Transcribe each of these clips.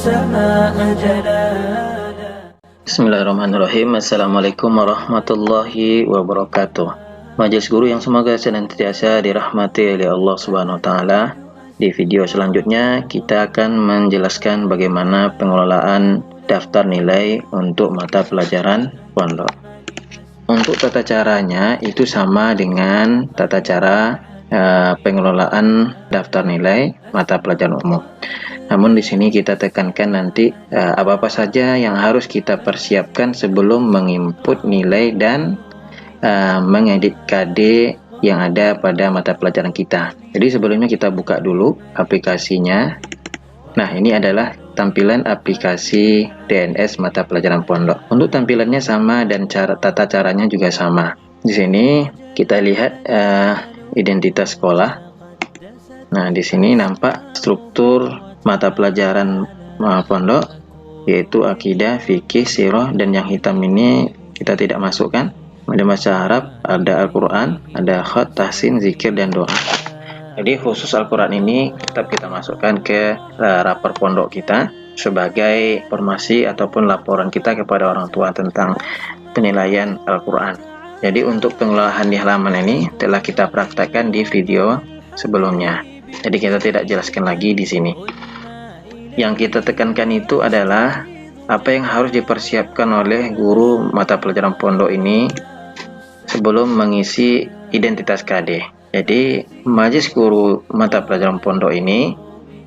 السماء جلالا. Bismillahirrahmanirrahim. Assalamualaikum warahmatullahi wabarakatuh. Majelis guru yang semoga senantiasa dirahmati oleh Allah Subhanahu wa taala. Di video selanjutnya kita akan menjelaskan bagaimana pengelolaan daftar nilai untuk mata pelajaran pondok. Untuk tata caranya itu sama dengan tata cara pengelolaan daftar nilai mata pelajaran umum. Namun di sini kita tekankan nanti apa-apa saja yang harus kita persiapkan sebelum menginput nilai dan mengedit KD yang ada pada mata pelajaran kita. Jadi sebelumnya kita buka dulu aplikasinya. Nah, ini adalah tampilan aplikasi DNS mata pelajaran pondok. Untuk tampilannya sama dan tata caranya juga sama. Di sini kita lihat identitas sekolah. Nah, di sini nampak struktur mata pelajaran pondok, yaitu akidah, fikih, sirah, dan yang hitam ini kita tidak masukkan. Ada bahasa Arab, ada Al-Quran, ada khat, tahsin, zikir, dan doa. Jadi khusus Al-Quran ini tetap kita masukkan ke rapor pondok kita sebagai informasi ataupun laporan kita kepada orang tua tentang penilaian Al-Quran. Jadi untuk pengelolaan di halaman ini telah kita praktekkan di video sebelumnya. Jadi kita tidak jelaskan lagi di sini. Yang kita tekankan itu adalah apa yang harus dipersiapkan oleh guru mata pelajaran pondok ini sebelum mengisi identitas KD. Jadi majelis guru mata pelajaran pondok ini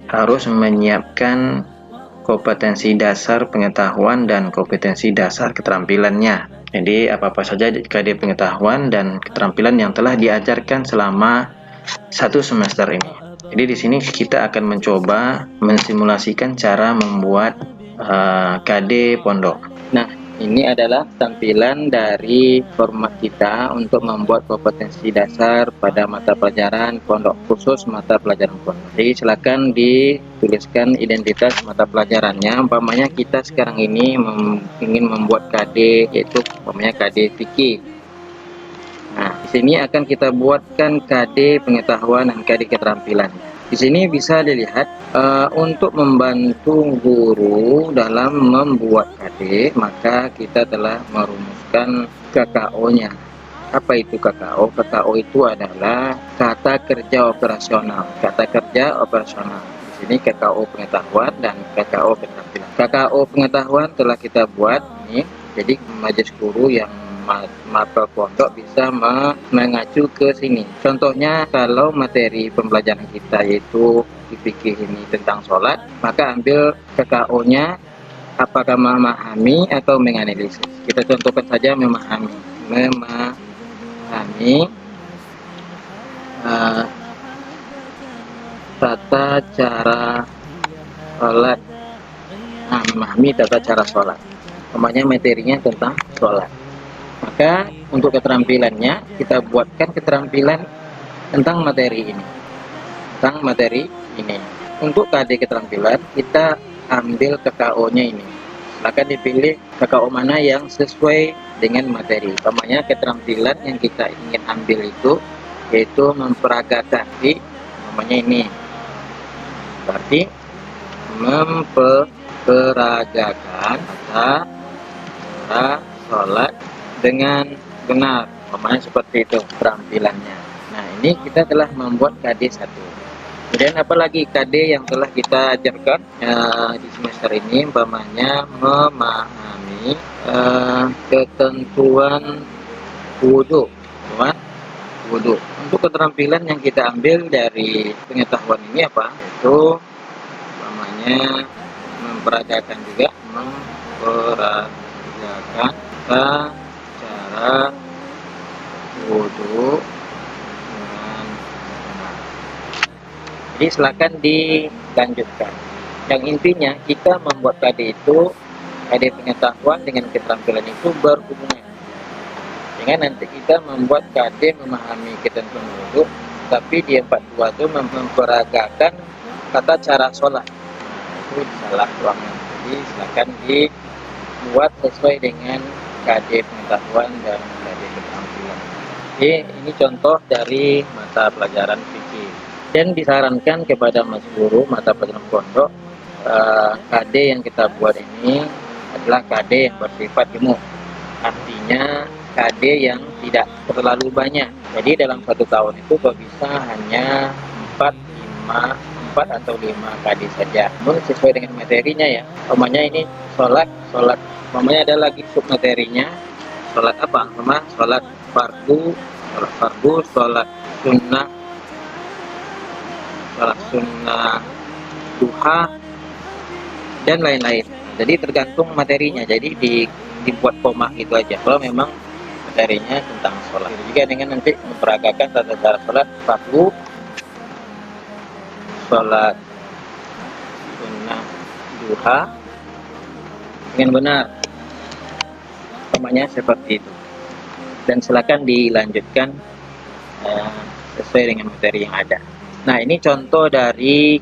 harus menyiapkan kompetensi dasar pengetahuan dan kompetensi dasar keterampilannya. Jadi apa-apa saja KD pengetahuan dan keterampilan yang telah diajarkan selama 1 semester ini. Jadi di sini kita akan mencoba mensimulasikan cara membuat KD pondok. Nah, ini adalah tampilan dari format kita untuk membuat kompetensi dasar pada mata pelajaran pondok, khusus mata pelajaran pondok. Jadi silakan dituliskan identitas mata pelajarannya. Umpamanya kita sekarang ini ingin membuat KD, yaitu umpamanya KD fikih. Nah, di sini akan kita buatkan KD pengetahuan dan KD keterampilan. Di sini bisa dilihat untuk membantu guru dalam membuat KD, maka kita telah merumuskan KKO-nya. Apa itu KKO? KKO itu adalah kata kerja operasional. Kata kerja operasional. Di sini KKO pengetahuan dan KKO keterampilan. KKO pengetahuan telah kita buat ini. Jadi majelis guru yang mata pondok bisa mengacu ke sini. Contohnya kalau materi pembelajaran kita yaitu di fikih ini tentang sholat, maka ambil KKO-nya apakah memahami atau menganalisis. Kita contohkan saja memahami tata cara sholat. Nah, memahami tata cara sholat. Namanya materinya tentang sholat. Maka untuk keterampilannya kita buatkan keterampilan tentang materi ini. Untuk KD keterampilan kita ambil KKO-nya ini. Maka dipilih KKO mana yang sesuai dengan materi. Umpamanya keterampilan yang kita ingin ambil itu yaitu memperagakan. Namanya ini. Berarti memperagakan tata cara sholat dengan benar, namanya seperti itu keterampilannya. Nah, ini kita telah membuat KD 1. Kemudian apalagi KD yang telah kita ajarkan di semester ini, umpamanya memahami ketentuan wudhu. Untuk keterampilan yang kita ambil dari pengetahuan ini apa? Itu umpamanya memperagakan juga, memperagakan cara wudhu dengan benar. Jadi silakan dilanjutkan. Yang intinya kita membuat KD itu, KD pengetahuan dengan keterampilan itu berhubungan. Dengan nanti kita membuat KD memahami ketentuan wudhu, tapi di 42 itu memperagakan tata cara sholat. Itu salah ruangan. Jadi silakan dibuat sesuai dengan KD pengetahuan dan KD keterampilan. Jadi ini contoh dari mata pelajaran fikih. Dan disarankan kepada mas guru mata pelajaran pondok KD yang kita buat ini adalah KD yang bersifat gemuk, artinya KD yang tidak terlalu banyak. Jadi dalam 1 tahun itu kok bisa hanya 4 atau 5 KD saja. Namun sesuai dengan materinya ya. Umpamanya ini sholat, umpamanya ada lagi submaterinya. Sholat apa? Sholat fardu, sholat sunnah duha, dan lain-lain. Jadi tergantung materinya. Jadi dibuat koma gitu aja. Kalau memang materinya tentang sholat. Juga dengan nanti memperagakan tata cara sholat fardu, sholat sunnah duha dengan benar. Namanya seperti itu. Dan silakan dilanjutkan sesuai dengan materi yang ada. Nah, ini contoh dari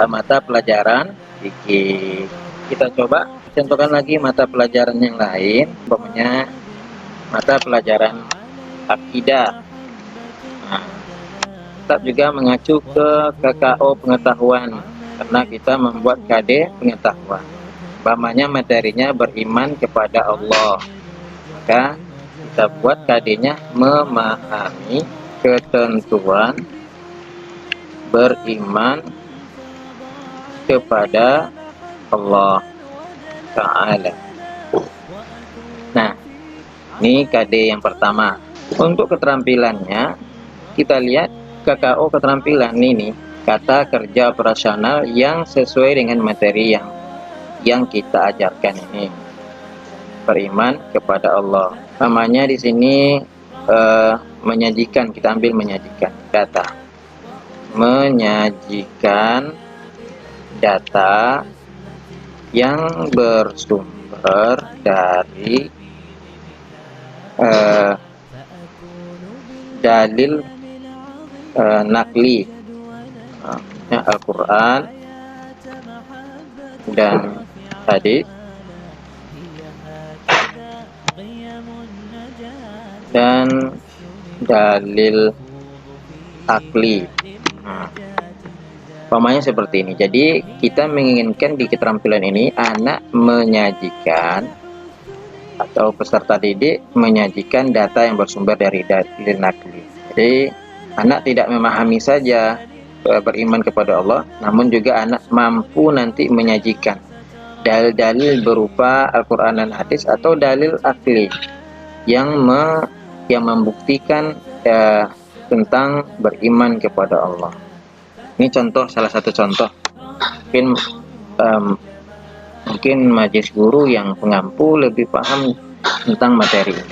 mata pelajaran. Kita coba contohkan lagi mata pelajaran yang lain, umpamanya mata pelajaran akidah. Nah, tetap juga mengacu ke KKO pengetahuan, karena kita membuat KD pengetahuan. Umpamanya materinya beriman kepada Allah, maka kita buat KD-nya memahami ketentuan beriman kepada Allah Ta'ala. Nah, ini KD yang pertama. Untuk keterampilannya, kita lihat KKO keterampilan ini, kata kerja operasional yang sesuai dengan materi yang kita ajarkan ini. Beriman kepada Allah. Namanya di sini menyajikan, kita ambil menyajikan data. Menyajikan data yang bersumber dari dalil nakli, Al-Quran dan hadis, dan dalil akli. Umpamanya seperti ini. Jadi kita menginginkan di keterampilan ini anak menyajikan atau peserta didik menyajikan data yang bersumber dari dalil nakli. Jadi anak tidak memahami saja beriman kepada Allah, namun juga anak mampu nanti menyajikan dalil-dalil berupa Al-Quran dan hadis atau dalil akli yang membuktikan tentang beriman kepada Allah. Ini contoh, salah satu contoh. Mungkin majelis guru yang pengampu lebih paham tentang materi ini.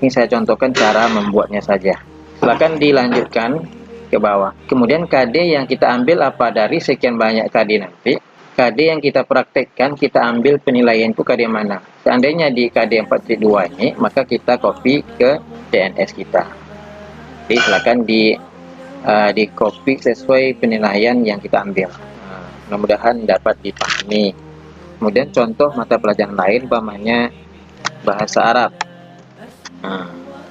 Ini saya contohkan cara membuatnya saja. Silakan dilanjutkan ke bawah. Kemudian KD yang kita ambil apa dari sekian banyak KD nanti? KD yang kita praktekkan, kita ambil penilaian itu KD mana? Seandainya di KD 4.2 ini, maka kita copy ke DNS kita. Jadi silakan di copy sesuai penilaian yang kita ambil. Mudah-mudahan dapat dipahami. Kemudian contoh mata pelajaran lain, umpamanya bahasa Arab.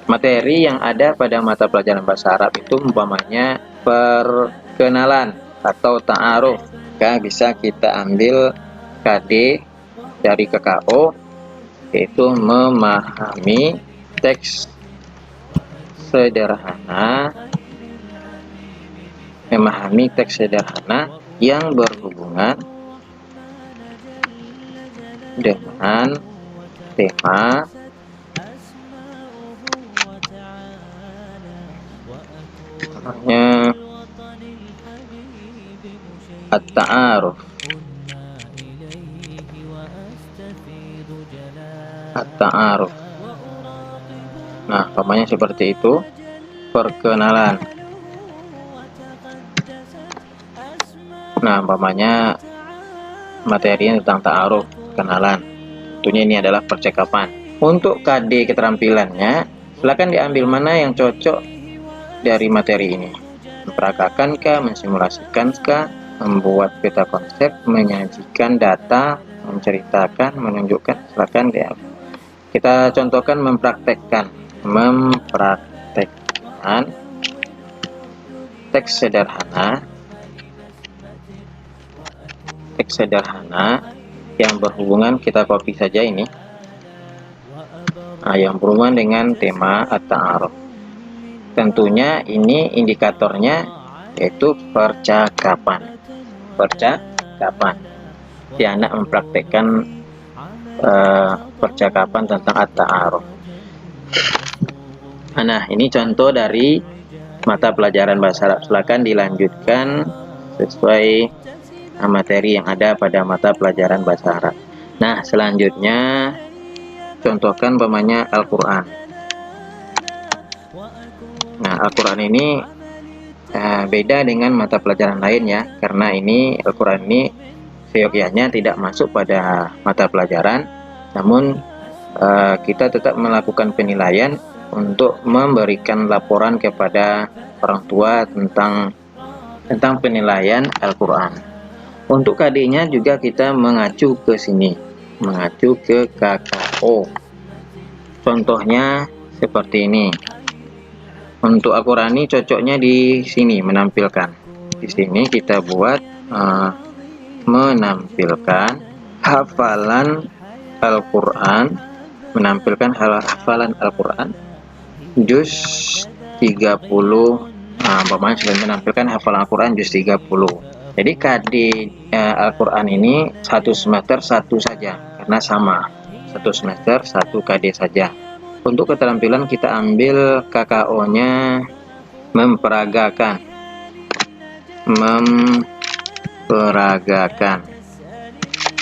Materi yang ada pada mata pelajaran bahasa Arab itu umpamanya perkenalan atau ta'aruf. Maka bisa kita ambil KD dari KKO, yaitu memahami teks sederhana, yang berhubungan dengan tema namanya at-ta'aruf. Nah, umpamanya seperti itu, perkenalan. Nah, umpamanya materinya tentang ta'aruf, kenalan. Tentunya ini adalah percakapan. Untuk KD keterampilannya, silakan diambil mana yang cocok dari materi ini. Memperagakan mensimulasikan membuat peta konsep, menyajikan data, menceritakan, menunjukkan, silakan diambil. Kita contohkan mempraktekkan teks sederhana teks sederhana yang berhubungan, kita copy saja ini. Nah, yang berhubungan dengan tema at-ta'aruf. Tentunya ini indikatornya yaitu percakapan. Percakapan. Si anak mempraktekkan percakapan tentang at-ta'aruf. Nah, ini contoh dari mata pelajaran bahasa Arab. Silakan dilanjutkan sesuai materi yang ada pada mata pelajaran bahasa Arab. Nah, selanjutnya contohkan umpamanya Al-Quran. Nah, Al-Quran ini beda dengan mata pelajaran lain ya, karena ini Al-Quran ini seyogyanya tidak masuk pada mata pelajaran, namun kita tetap melakukan penilaian untuk memberikan laporan kepada orang tua tentang penilaian Al-Quran. Untuk KD-nya juga kita mengacu ke sini, mengacu ke KKO. Contohnya seperti ini. Untuk Al-Quran ini cocoknya di sini menampilkan. Di sini kita buat menampilkan hafalan Al-Quran, menampilkan hafalan Al-Quran juz 30. Umpamanya sudah menampilkan hafalan Al-Quran juz 30. Jadi KD Al-Quran ini satu semester satu saja, karena sama, satu semester satu KD saja. Untuk keterampilan kita ambil KKO-nya memperagakan.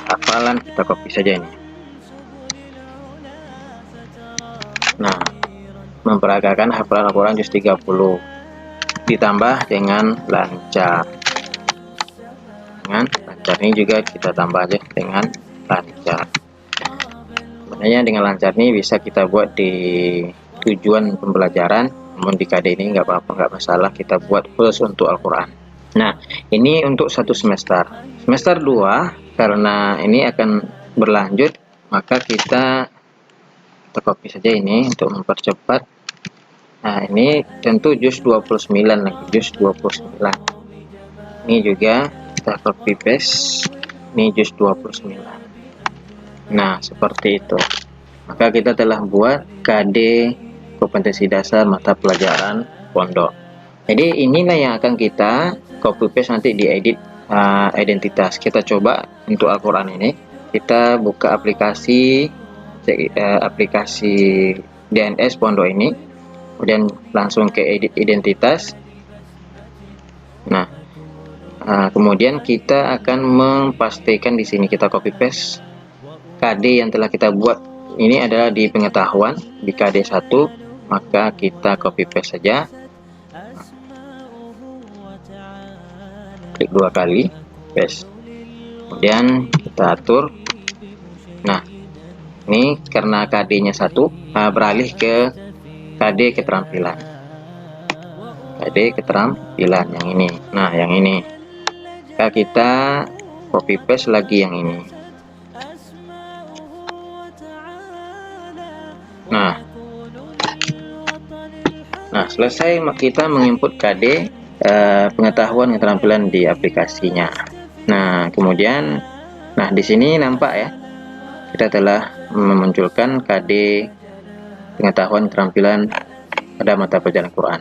Hafalan kita copy saja ini. Nah, memperagakan hafalan Al-Quran juz 30 ditambah dengan lancar. Dengan lancar ini juga kita tambah aja dengan lancar. Sebenarnya dengan lancar ini bisa kita buat di tujuan pembelajaran, namun di KD ini nggak apa-apa, nggak masalah, kita buat khusus untuk Al-Quran. Nah, ini untuk satu semester. Semester 2, karena ini akan berlanjut, maka kita copy saja ini untuk mempercepat. Nah, ini tentu juz 29 lagi, juz 29. Ini juga kita copy paste, ini juz 29. Nah, seperti itu. Maka kita telah buat KD kompetensi dasar mata pelajaran pondok. Jadi inilah yang akan kita copy paste nanti di edit identitas. Kita coba untuk Al-Quran ini, kita buka aplikasi DNS pondok ini, kemudian langsung ke edit identitas. Nah, kemudian kita akan memastikan di sini kita copy paste KD yang telah kita buat. Ini adalah di pengetahuan, di KD 1, maka kita copy paste saja. Klik 2 kali, paste. Kemudian kita atur. Nah, ini karena KD-nya 1, beralih ke KD keterampilan. KD keterampilan yang ini. Nah, yang ini. Maka kita copy paste lagi yang ini. Nah, selesai kita menginput KD pengetahuan keterampilan di aplikasinya. Nah, kemudian, di sini nampak ya, kita telah memunculkan KD pengetahuan keterampilan pada mata pelajaran Quran.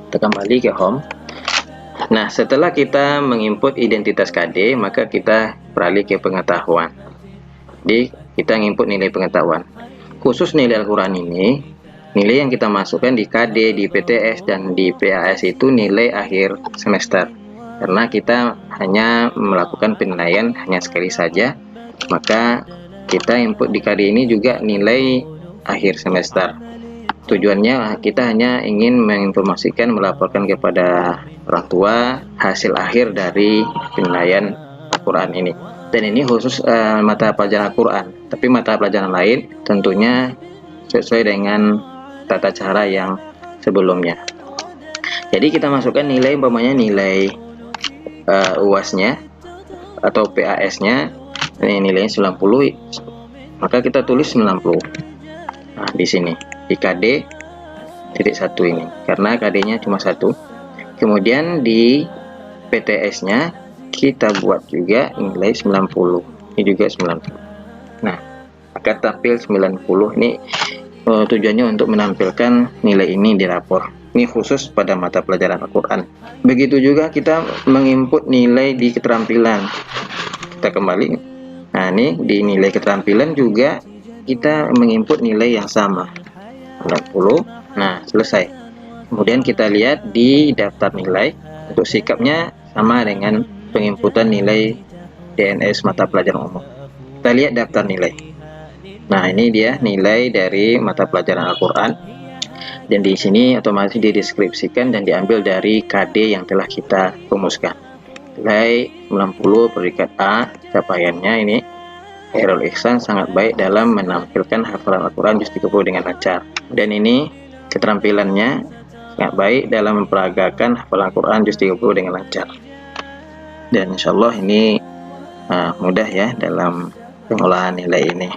Kita kembali ke home. Nah, setelah kita menginput identitas KD, maka kita beralih ke pengetahuan. Jadi kita menginput nilai pengetahuan. Khusus nilai Al-Quran ini, nilai yang kita masukkan di KD, di PTS, dan di PAS itu nilai akhir semester. Karena kita hanya melakukan penilaian hanya sekali saja, maka kita input di KD ini juga nilai akhir semester. Tujuannya kita hanya ingin menginformasikan, melaporkan kepada orang tua hasil akhir dari penilaian Al-Quran ini. Dan ini khusus mata pelajaran Al-Quran. Tapi mata pelajaran lain tentunya sesuai dengan tata cara yang sebelumnya. Jadi kita masukkan nilai, umpamanya nilai UAS-nya atau PAS-nya, ini nilainya 90, maka kita tulis 90. Nah, di sini di KD titik 1 ini, karena KD-nya cuma 1. Kemudian di PTS-nya kita buat juga nilai 90. Ini juga 90. Nah, akan tampil 90 ini tujuannya untuk menampilkan nilai ini di rapor. Ini khusus pada mata pelajaran Al-Quran. Begitu juga kita menginput nilai di keterampilan. Kita kembali. Nah, ini di nilai keterampilan juga kita menginput nilai yang sama. 90. Nah, selesai. Kemudian kita lihat di daftar nilai. Untuk sikapnya sama dengan penginputan nilai DNS mata pelajaran umum. Kita lihat daftar nilai. Nah, ini dia nilai dari mata pelajaran Al-Quran. Dan di sini otomatis dideskripsikan dan diambil dari KD yang telah kita rumuskan. Nilai 90 peringkat A, capaiannya ini Khairul Ihsan sangat baik dalam menampilkan hafalan Al-Quran juz 30 dengan lancar. Dan ini keterampilannya sangat baik dalam memperagakan hafalan Al-Quran juz 30 dengan lancar. Dan insya Allah ini mudah ya dalam pengolahan nilai ini.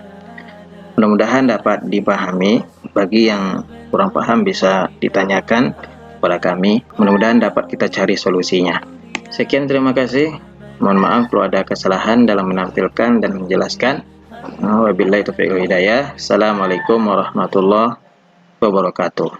Mudah-mudahan dapat dipahami. Bagi yang kurang paham bisa ditanyakan kepada kami. Mudah-mudahan dapat kita cari solusinya. Sekian, terima kasih. Mohon maaf kalau ada kesalahan dalam menampilkan dan menjelaskan. Wabillahi taufiq wal hidayah. Assalamualaikum warahmatullahi wabarakatuh.